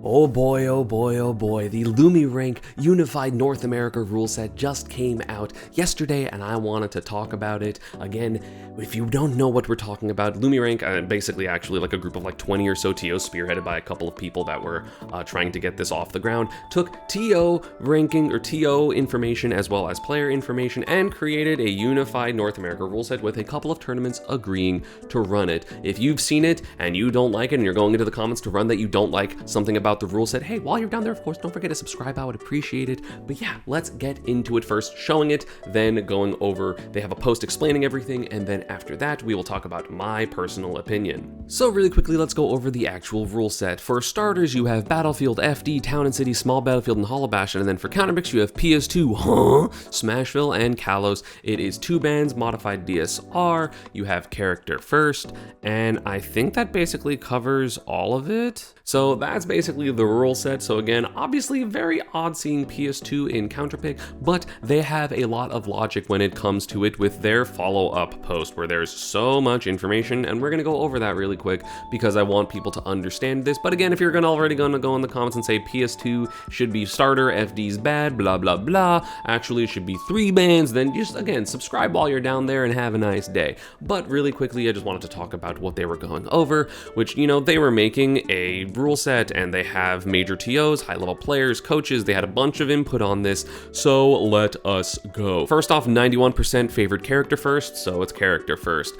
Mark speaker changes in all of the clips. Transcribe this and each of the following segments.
Speaker 1: Oh boy, oh boy, oh boy, the NA Unified North America Ruleset just came out yesterday and I wanted to talk about it. Again, if you don't know what we're talking about, NA basically actually like a group of like 20 or so TOs spearheaded by a couple of people that were trying to get this off the ground, took TO ranking or TO information as well as player information and created a unified North America Ruleset with a couple of tournaments agreeing to run it. If you've seen it and you don't like it and you're going into the comments to run that you don't like something about the rule set, hey, while you're down there, of course, don't forget to subscribe. I would appreciate it. But yeah, let's get into it first, showing it, then going over, they have a post explaining everything, and then after that, we will talk about my personal opinion. So really quickly, let's go over the actual rule set. For starters, you have Battlefield, FD, Town and City, Small Battlefield, and Hollow Bastion, and then for counterpicks, you have PS2, Smashville, and Kalos. It is 2 bands, modified DSR, you have character first, and I think that basically covers all of it. So that's basically the rule set. So again, obviously very odd seeing PS2 in counterpick, but they have a lot of logic when it comes to it with their follow-up post where there's so much information, and we're gonna go over that really quick because I want people to understand this. But again, if you're already gonna go in the comments and say PS2 should be starter, FD's bad, blah, blah, blah, actually it should be 3 bands, then just again, subscribe while you're down there and have a nice day. But really quickly, I just wanted to talk about what they were going over, which, you know, they were making a rule set and they have major TOs, high-level players, coaches, they had a bunch of input on this, so let us go. First off, 91% favored character first, so it's character first.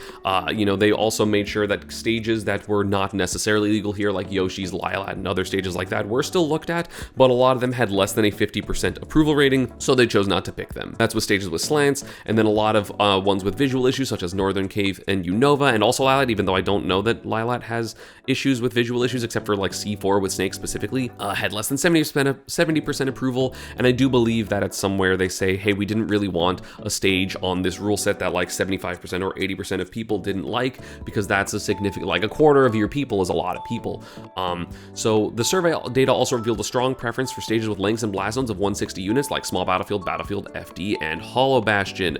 Speaker 1: You know, they also made sure that stages that were not necessarily legal here, like Yoshi's, Lylat, and other stages like that, were still looked at, but a lot of them had less than a 50% approval rating, so they chose not to pick them. That's with stages with slants, and then a lot of ones with visual issues, such as Northern Cave and Unova, and also Lylat, even though I don't know that Lylat has issues with visual issues, except for like C4 with Snake specifically, had less than 70% approval, and I do believe that it's somewhere they say, hey, we didn't really want a stage on this rule set that like 75% or 80% of people didn't like, because that's a significant, like a quarter of your people is a lot of people. So the survey data also revealed a strong preference for stages with lengths and blast zones of 160 units, like Small Battlefield, Battlefield, FD, and Hollow Bastion.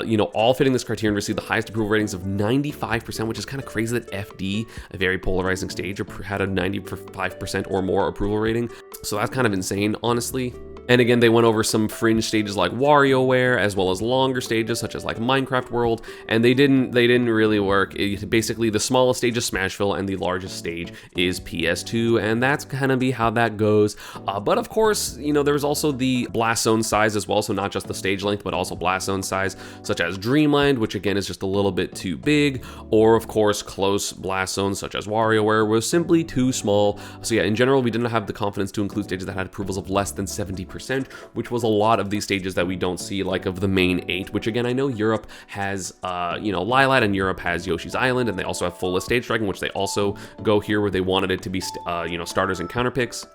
Speaker 1: You know, all fitting this criterion received the highest approval ratings of 95%, which is kind of crazy that FD, a very polarizing stage, had a 95% or more approval rating. So that's kind of insane, honestly. And again, they went over some fringe stages like WarioWare, as well as longer stages such as like Minecraft World, and they didn't really work. Basically, the smallest stage is Smashville, and the largest stage is PS2, and that's kind of be how that goes. But of course, you know, there was also the blast zone size as well, so not just the stage length, but also blast zone size, such as Dreamland, which again is just a little bit too big, or of course, close blast zones such as WarioWare was simply too small. So yeah, in general, we didn't have the confidence to include stages that had approvals of less than 70%, which was a lot of these stages that we don't see, like of the main 8, which again, I know Europe has, you know, Lylat, and Europe has Yoshi's Island, and they also have full list stage striking, which they also go here where they wanted it to be, you know, starters and counterpicks.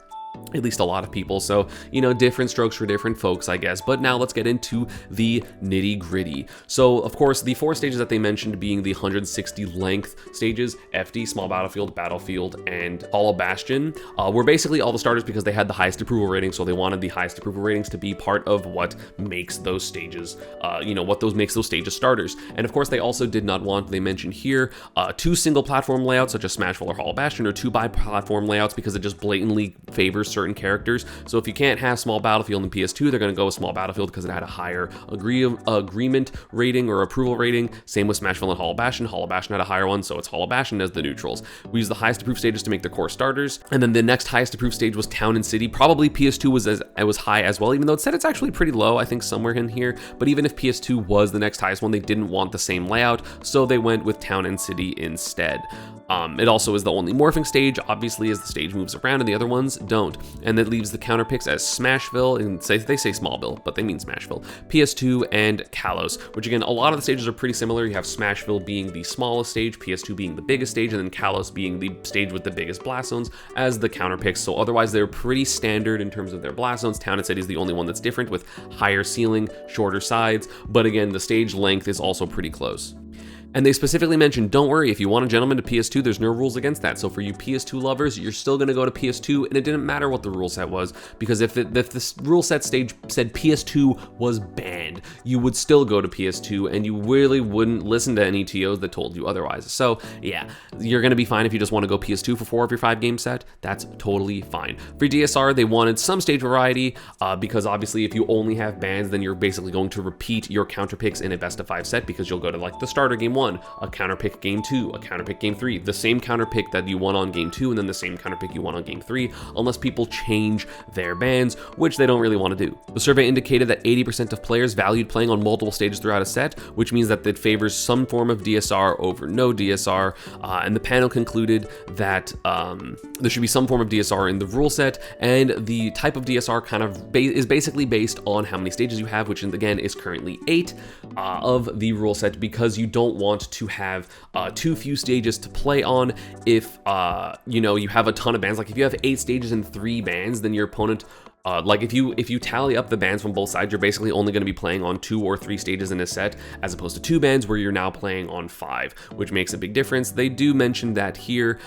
Speaker 1: At least a lot of people, so, you know, different strokes for different folks, I guess. But now let's get into the nitty gritty. So, of course, the 4 stages that they mentioned being the 160 length stages, FD, Small Battlefield, Battlefield, and Hollow Bastion, were basically all the starters because they had the highest approval rating, so they wanted the highest approval ratings to be part of what makes those stages, you know, what makes those stages starters. And of course, they also did not want, they mentioned here, 2 single platform layouts, such as Smashville or Hollow Bastion, or 2 bi-platform layouts, because it just blatantly favors certain characters. So if you can't have Small Battlefield in PS2, they're going to go with Small Battlefield because it had a higher agreement rating or approval rating. Same with Smashville and Hollow Bastion. Hollow Bastion had a higher one, so it's Hollow Bastion as the neutrals. We used the highest approved stages to make their core starters, and then the next highest approved stage was Town and City. Probably PS2 was high as well, even though it said it's actually pretty low, I think somewhere in here. But even if PS2 was the next highest one, they didn't want the same layout, so they went with Town and City instead. It also is the only morphing stage, obviously, as the stage moves around and the other ones don't. And that leaves the counterpicks as Smashville, and they say Smallville, but they mean Smashville, PS2, and Kalos, which again, a lot of the stages are pretty similar. You have Smashville being the smallest stage, PS2 being the biggest stage, and then Kalos being the stage with the biggest blast zones as the counterpicks. So otherwise, they're pretty standard in terms of their blast zones. Town and City is the only one that's different with higher ceiling, shorter sides, but again, the stage length is also pretty close. And they specifically mentioned, don't worry, if you want a gentleman to PS2, there's no rules against that. So for you PS2 lovers, you're still going to go to PS2, and it didn't matter what the rule set was, because if this rule set stage said PS2 was banned, you would still go to PS2, and you really wouldn't listen to any TOs that told you otherwise. So yeah, you're going to be fine if you just want to go PS2 for 4 of your 5 game set. That's totally fine. For DSR, they wanted some stage variety, because obviously if you only have bans, then you're basically going to repeat your counter picks in a best of 5 set, because you'll go to like the starter game 1, a counter pick game 2, a counter pick game 3, the same counter pick that you won on game 2, and then the same counter pick you won on game 3, unless people change their bans, which they don't really want to do. The survey indicated that 80% of players valued playing on multiple stages throughout a set, which means that it favors some form of DSR over no DSR, and the panel concluded that there should be some form of DSR in the rule set, and the type of DSR kind of is basically based on how many stages you have, which again is currently 8 of the rule set, because you don't want to have too few stages to play on. If you have a ton of bans, like if you have 8 stages and 3 bans, then your opponent like if you tally up the bans from both sides, you're basically only going to be playing on 2 or 3 stages in a set, as opposed to 2 bans where you're now playing on 5, which makes a big difference. They do mention that here.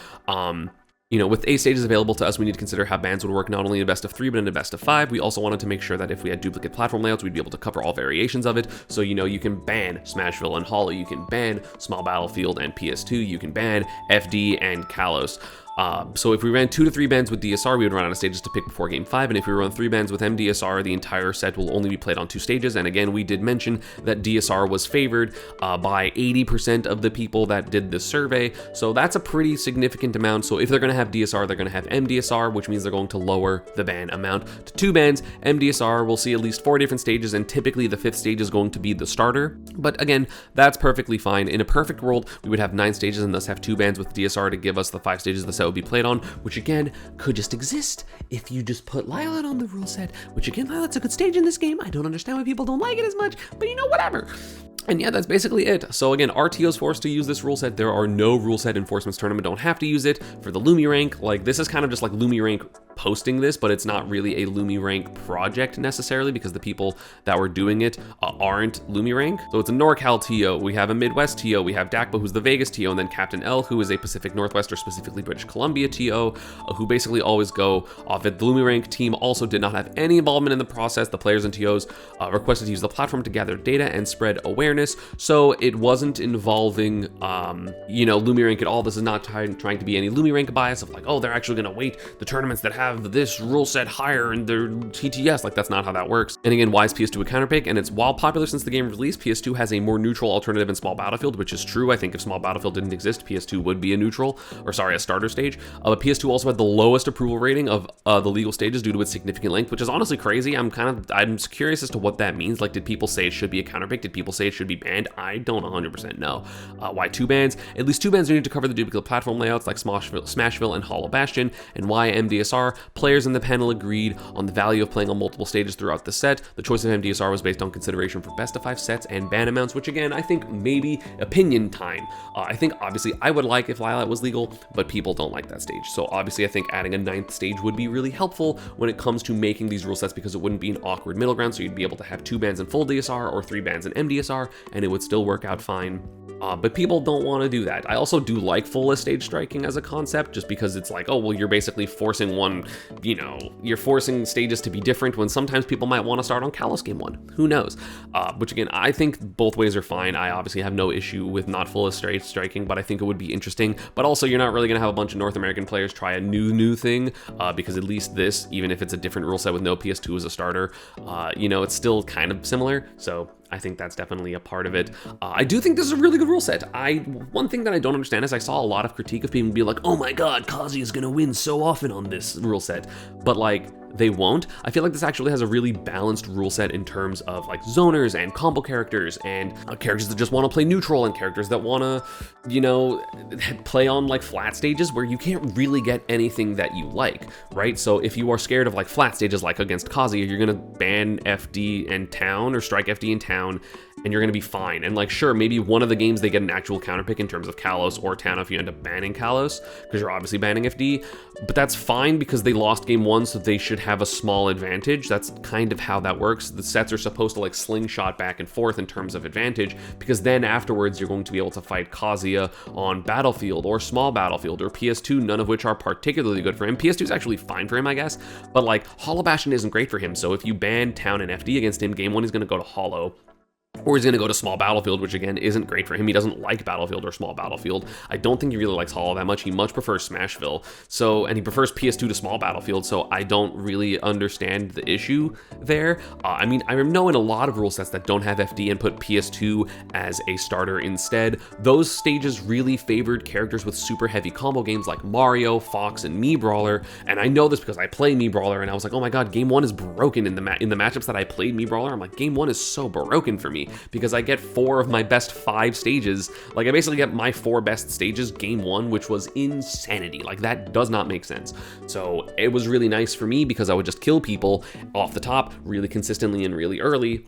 Speaker 1: With 8 stages available to us, we need to consider how bans would work not only in a best of 3, but in a best of 5. We also wanted to make sure that if we had duplicate platform layouts, we'd be able to cover all variations of it. So, you can ban Smashville and Hollow, you can ban Small Battlefield and PS2, you can ban FD and Kalos. So if we ran 2 to 3 bans with DSR, we would run out of stages to pick before game 5, and if we run 3 bans with MDSR, the entire set will only be played on 2 stages. And again, we did mention that DSR was favored by 80% of the people that did this survey, so that's a pretty significant amount. So if they're going to have DSR, they're going to have MDSR, which means they're going to lower the ban amount to 2 bans. MDSR will see at least 4 different stages, and typically the 5th stage is going to be the starter, but again, that's perfectly fine. In a perfect world, we would have 9 stages and thus have 2 bans with DSR to give us the 5 stages the set would be played on, which again could just exist if you just put Lylat on the rule set, which again, Lylat's a good stage in this game. I don't understand why people don't like it as much, but whatever. And yeah, that's basically it. So again, RTO's forced to use this rule set. There are no rule set enforcements tournament, don't have to use it. For the Lumi rank, like this is kind of just like Lumi rank posting this, but it's not really a Lumi rank project necessarily, because the people that were doing it aren't Lumi rank. So it's a NorCal TO, we have a Midwest TO, we have Dakba, who's the Vegas TO, and then Captain L, who is a Pacific Northwest or specifically British Columbia TO, who basically always go off it. The Lumi rank team also did not have any involvement in the process. The players and TOs requested to use the platform to gather data and spread awareness, so it wasn't involving Lumi rank at all. This is not trying to be any Lumi rank bias of like, oh, they're actually going to weight the tournaments that have this rule set higher in their TTS. Like, that's not how that works. And again, why is PS2 a counterpick? And it's, while popular since the game release, PS2 has a more neutral alternative in Small Battlefield, which is true. I think if Small Battlefield didn't exist, PS2 would be a starter stage. But PS2 also had the lowest approval rating of the legal stages due to its significant length, which is honestly crazy. I'm curious as to what that means. Like, did people say it should be a counterpick? Did people say it should be banned? I don't 100% know. Why 2 bans? At least 2 bans are needed to cover the duplicate platform layouts like Smashville and Hollow Bastion. And why MDSR? Players in the panel agreed on the value of playing on multiple stages throughout the set. The choice of MDSR was based on consideration for best of 5 sets and ban amounts, which again, I think maybe opinion time. I think obviously I would like if Lylat was legal, but people don't like that stage. So obviously I think adding a 9th stage would be really helpful when it comes to making these rule sets, because it wouldn't be an awkward middle ground. So you'd be able to have 2 bans in full DSR or 3 bans in MDSR, and it would still work out fine. But people don't want to do that. I also do like full list stage striking as a concept, just because it's like, oh, well, you're basically forcing you're forcing stages to be different when sometimes people might want to start on Kalos game 1. Who knows? Which again, I think both ways are fine. I obviously have no issue with not full list stage striking, but I think it would be interesting. But also, you're not really going to have a bunch of North American players try a new thing, because at least this, even if it's a different rule set with no PS2 as a starter, it's still kind of similar. So I think that's definitely a part of it. I do think this is a really good rule set. One thing that I don't understand is I saw a lot of critique of people be like, oh my god, Kazi is gonna win so often on this rule set. But like, they won't. I feel like this actually has a really balanced rule set in terms of like zoners and combo characters and characters that just want to play neutral and characters that want to, play on like flat stages where you can't really get anything that you like, right? So if you are scared of like flat stages like against Kazi, you're gonna ban FD in town or strike FD in town, and you're gonna be fine. And like, sure, maybe one of the games they get an actual counterpick in terms of Kalos or town if you end up banning Kalos, because you're obviously banning FD, but that's fine because they lost game 1, so they should should have a small advantage. That's kind of how that works. The sets are supposed to like slingshot back and forth in terms of advantage, because then afterwards you're going to be able to fight Kazuya on Battlefield or Small Battlefield or PS2, none of which are particularly good for him. PS2 is actually fine for him, I guess, but like Hollow Bastion isn't great for him. So if you ban Town and FD against him, game one he's going to go to Hollow. Or he's going to go to Small Battlefield, which again isn't great for him. He doesn't like Battlefield or Small Battlefield. I don't think he really likes Hollow that much. He much prefers Smashville. So, and he prefers PS2 to Small Battlefield. So I don't really understand the issue there. I mean, I know in a lot of rule sets that don't have FD and put PS2 as a starter instead, those stages really favored characters with super heavy combo games like Mario, Fox, and Mii Brawler. And I know this because I play Mii Brawler, and I was like, oh my god, game one is broken in the matchups that I played Mii Brawler. I'm like, game one is so broken for me, because I get 4 of my best 5 stages. Like, I basically get my 4 best stages game one, which was insanity. Like, that does not make sense. So it was really nice for me because I would just kill people off the top really consistently and really early.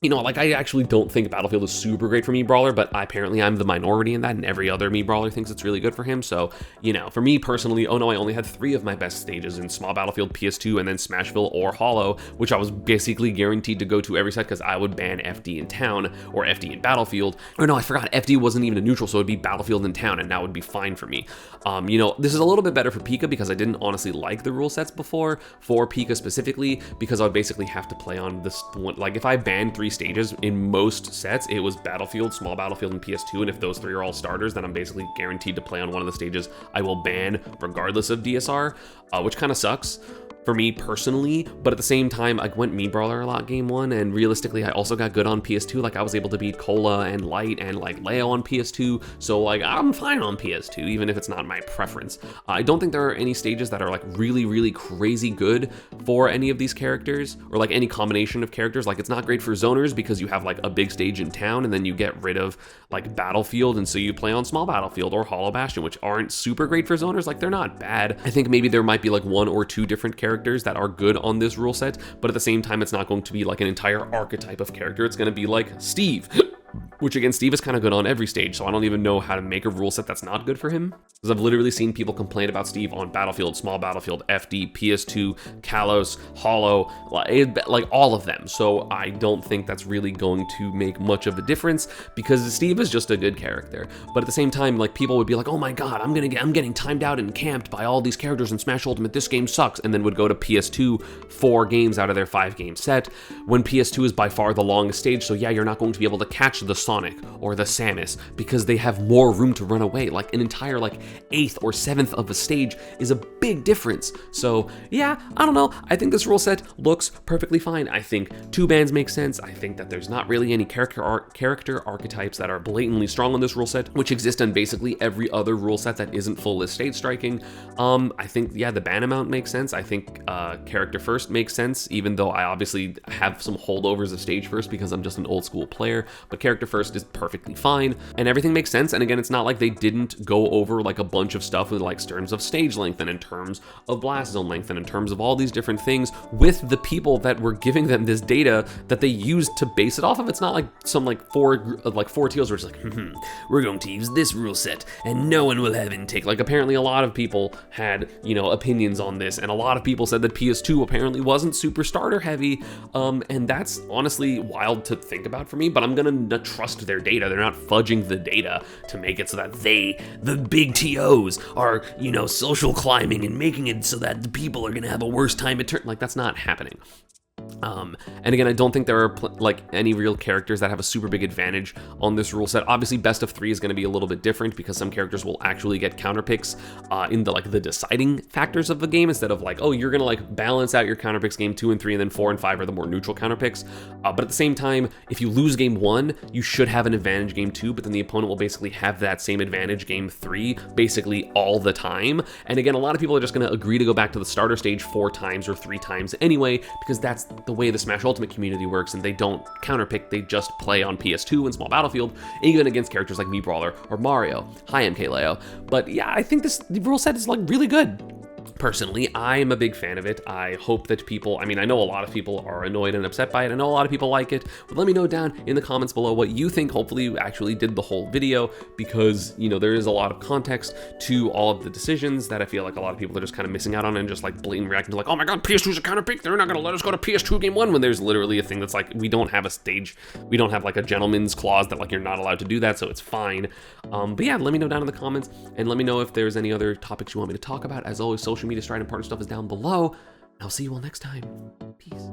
Speaker 1: You know, like, I actually don't think Battlefield is super great for Mii Brawler, but apparently I'm the minority in that, and every other Mii Brawler thinks it's really good for him. So, you know, for me personally, oh no, I only had 3 of my best stages in Small Battlefield, PS2, and then Smashville or Hollow, which I was basically guaranteed to go to every set because I would ban FD in Town or FD in Battlefield. Or no, I forgot, FD wasn't even a neutral, so it'd be Battlefield in Town, and that would be fine for me. You know, this is a little bit better for Pika because I didn't honestly like the rule sets before, for Pika specifically, because I would basically have to play on this one. Like, if I banned 3 stages in most sets, it was Battlefield, Small Battlefield, and PS2, and if those 3 are all starters, then I'm basically guaranteed to play on one of the stages I will ban regardless of DSR, which kind of sucks for me personally. But at the same time, I went Mii Brawler a lot game one, and realistically I also got good on PS2. Like, I was able to beat Cola and Light and like Leo on PS2, so like I'm fine on PS2 even if it's not my preference. I don't think there are any stages that are like really crazy good for any of these characters, or like any combination of characters. Like, it's not great for zoners because you have like a big stage in Town and then you get rid of like Battlefield, and so you play on Small Battlefield or Hollow Bastion, which aren't super great for zoners. Like, they're not bad. I think maybe there might be like 1 or 2 different characters that are good on this rule set, but at the same time, it's not going to be like an entire archetype of character. It's going to be like Steve, which again, Steve is kind of good on every stage, so I don't even know how to make a rule set that's not good for him. Because I've literally seen people complain about Steve on Battlefield, Small Battlefield, FD, PS2, Kalos, Hollow, like all of them. So I don't think that's really going to make much of a difference, because Steve is just a good character. But at the same time, like, people would be like, oh my god, I'm getting timed out and camped by all these characters in Smash Ultimate, this game sucks, and then would go to PS2 4 games out of their 5-game set, when PS2 is by far the longest stage. So yeah, you're not going to be able to catch the Sonic or the Samus because they have more room to run away. Like, an entire like 8th or 7th of a stage is a big difference. So yeah, I don't know. I think this rule set looks perfectly fine. I think 2 bans make sense. I think that there's not really any character archetypes that are blatantly strong on this rule set, which exist on basically every other rule set that isn't full list stage striking. I think, yeah, the ban amount makes sense. I think character first makes sense, even though I obviously have some holdovers of stage first because I'm just an old school player, but character first is perfectly fine, and everything makes sense. And again, it's not like they didn't go over like a bunch of stuff in like terms of stage length and in terms of blast zone length and in terms of all these different things with the people that were giving them this data that they used to base it off of. It's not like some like four TOs where it's like, we're going to use this rule set and no one will have intake. Like, apparently a lot of people had, you know, opinions on this, and a lot of people said that PS2 apparently wasn't super starter heavy, and that's honestly wild to think about for me, but I'm gonna trust their data. They're not fudging the data to make it so that they, the big TOs, are, you know, social climbing and making it so that the people are gonna have a worse time at like, that's not happening. And again, I don't think there are like any real characters that have a super big advantage on this rule set. Obviously, best of 3 is going to be a little bit different because some characters will actually get counter picks in the like the deciding factors of the game, instead of like, oh, you're going to like balance out your counter picks game 2 and 3, and then 4 and 5 are the more neutral counter picks. But at the same time, if you lose game 1, you should have an advantage game 2, but then the opponent will basically have that same advantage game 3 basically all the time. And again, a lot of people are just going to agree to go back to the starter stage 4 times or 3 times anyway, because that's the way the Smash Ultimate community works, and they don't counterpick, they just play on PS2 and Small Battlefield, even against characters like Mii Brawler or Mario. Hi, MK Leo. But yeah, I think this rule set is like really good. Personally, I am a big fan of it. I hope that people, I mean, I know a lot of people are annoyed and upset by it. I know a lot of people like it, but let me know down in the comments below what you think. Hopefully you actually did the whole video, because, you know, there is a lot of context to all of the decisions that I feel like a lot of people are just kind of missing out on, and just like blatant reacting to like, oh my god, PS2's a counterpick, they're not gonna let us go to PS2 game 1, when there's literally a thing that's like, we don't have a stage, we don't have like a gentleman's clause that like you're not allowed to do that, so it's fine. But yeah, let me know down in the comments, and let me know if there's any other topics you want me to talk about. As always, social media, Stride, and partner stuff is down below. I'll see you all next time. Peace.